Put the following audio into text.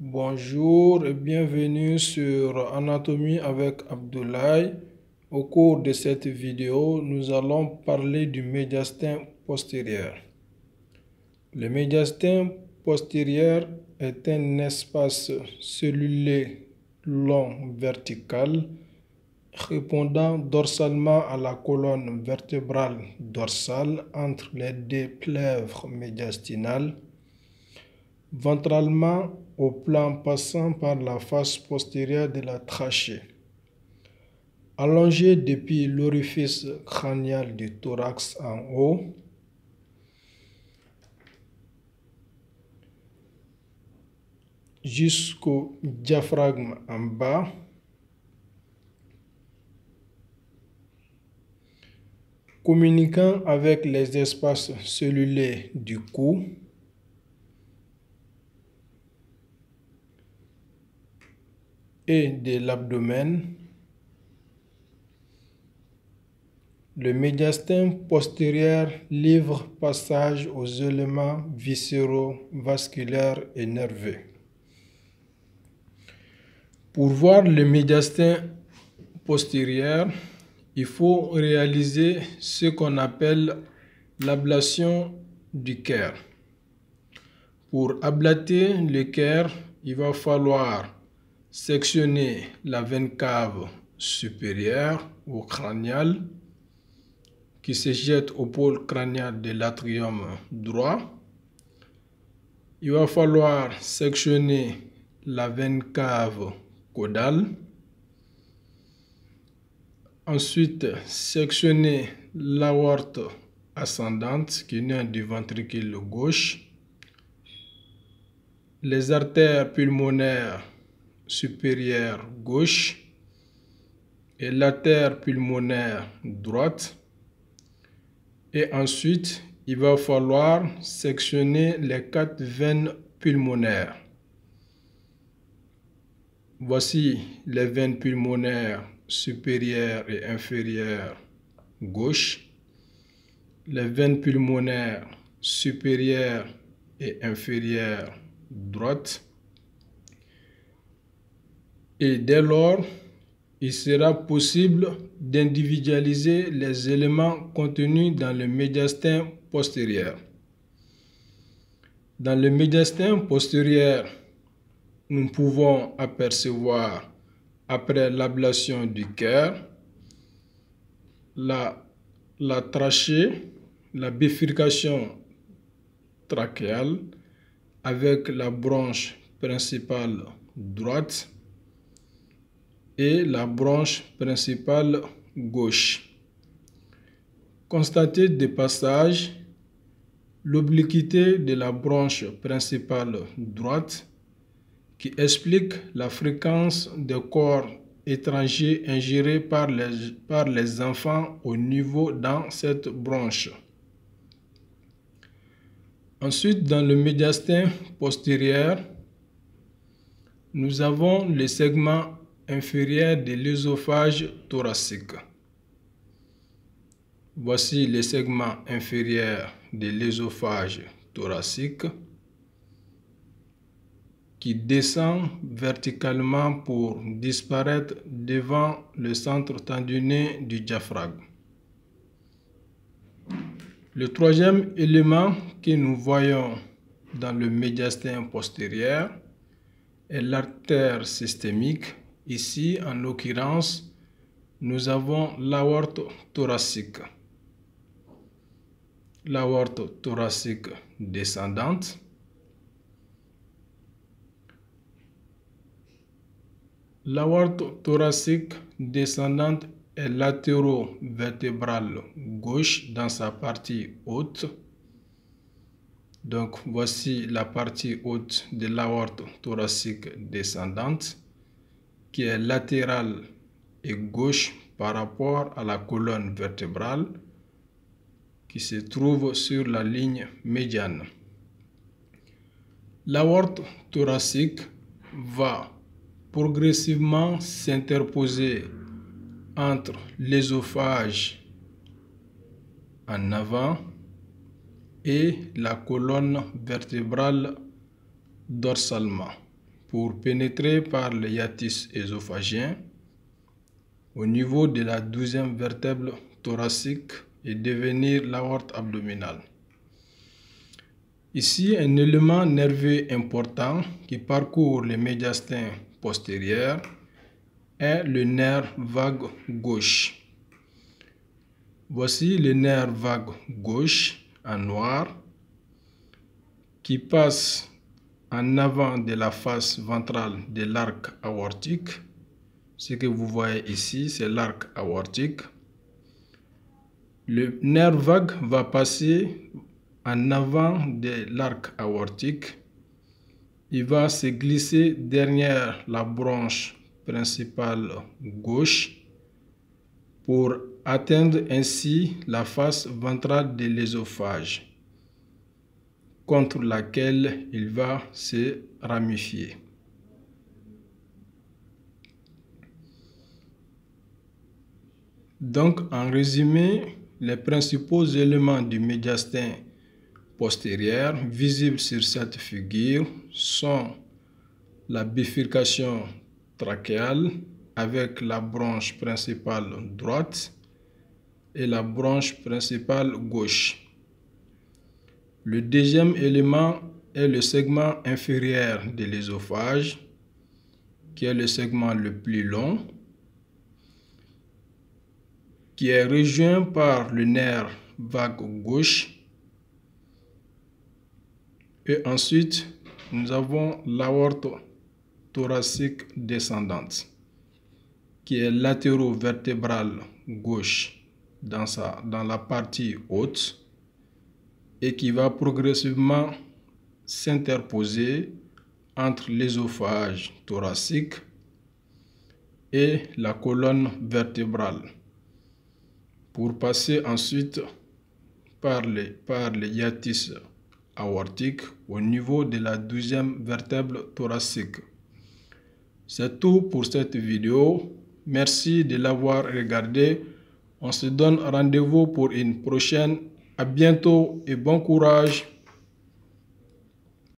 Bonjour et bienvenue sur Anatomie avec Abdoulaye. Au cours de cette vidéo, nous allons parler du médiastin postérieur. Le médiastin postérieur est un espace cellulaire long vertical répondant dorsalement à la colonne vertébrale dorsale entre les deux plèvres médiastinales, ventralement au plan passant par la face postérieure de la trachée. Allongé depuis l'orifice crânial du thorax en haut, jusqu'au diaphragme en bas, communiquant avec les espaces cellulaires du cou, et de l'abdomen. Le médiastin postérieur livre passage aux éléments viscéraux, vasculaires et nerveux. Pour voir le médiastin postérieur, il faut réaliser ce qu'on appelle l'ablation du cœur. Pour ablater le cœur, il va falloir sectionner la veine cave supérieure ou crâniale qui se jette au pôle crânien de l'atrium droit. Il va falloir sectionner la veine cave caudale. Ensuite, sectionner l'aorte ascendante qui naît du ventricule gauche. Les artères pulmonaires supérieure gauche et l'artère pulmonaire droite. Et ensuite, il va falloir sectionner les 4 veines pulmonaires. Voici les veines pulmonaires supérieures et inférieures gauche, les veines pulmonaires supérieures et inférieures droite. Et dès lors, il sera possible d'individualiser les éléments contenus dans le médiastin postérieur. Dans le médiastin postérieur, nous pouvons apercevoir, après l'ablation du cœur, la trachée, la bifurcation trachéale avec la branche principale droite et la branche principale gauche. Constatez de passage l'obliquité de la branche principale droite qui explique la fréquence des corps étrangers ingérés par les enfants au niveau dans cette branche. Ensuite, dans le médiastin postérieur, nous avons le segment inférieur de l'œsophage thoracique. Voici le segment inférieur de l'œsophage thoracique qui descend verticalement pour disparaître devant le centre tendineux du diaphragme. Le troisième élément que nous voyons dans le médiastin postérieur est l'artère systémique. Ici, en l'occurrence, nous avons l'aorte thoracique. L'aorte thoracique descendante. L'aorte thoracique descendante est latéro-vertébrale gauche dans sa partie haute. Donc, voici la partie haute de l'aorte thoracique descendante qui est latérale et gauche par rapport à la colonne vertébrale qui se trouve sur la ligne médiane. L'aorte thoracique va progressivement s'interposer entre l'œsophage en avant et la colonne vertébrale dorsalement. pour pénétrer par le hiatus œsophagien au niveau de la 12e vertèbre thoracique et devenir l'aorte abdominale. Ici, un élément nerveux important qui parcourt le médiastin postérieur est le nerf vague gauche. Voici le nerf vague gauche en noir qui passe en avant de la face ventrale de l'arc aortique. Ce que vous voyez ici, c'est l'arc aortique. Le nerf vague va passer en avant de l'arc aortique. Il va se glisser derrière la branche principale gauche pour atteindre ainsi la face ventrale de l'œsophage, contre laquelle il va se ramifier. Donc, en résumé, les principaux éléments du médiastin postérieur visibles sur cette figure sont la bifurcation trachéale avec la branche principale droite et la branche principale gauche. Le deuxième élément est le segment inférieur de l'œsophage, qui est le segment le plus long, qui est rejoint par le nerf vague gauche. Et ensuite, nous avons l'aorte thoracique descendante, qui est latéro-vertébrale gauche dans la partie haute et qui va progressivement s'interposer entre l'œsophage thoracique et la colonne vertébrale pour passer ensuite par le hiatus aortique au niveau de la 12e vertèbre thoracique. C'est tout pour cette vidéo. Merci de l'avoir regardé. On se donne rendez-vous pour une prochaine. À bientôt et bon courage.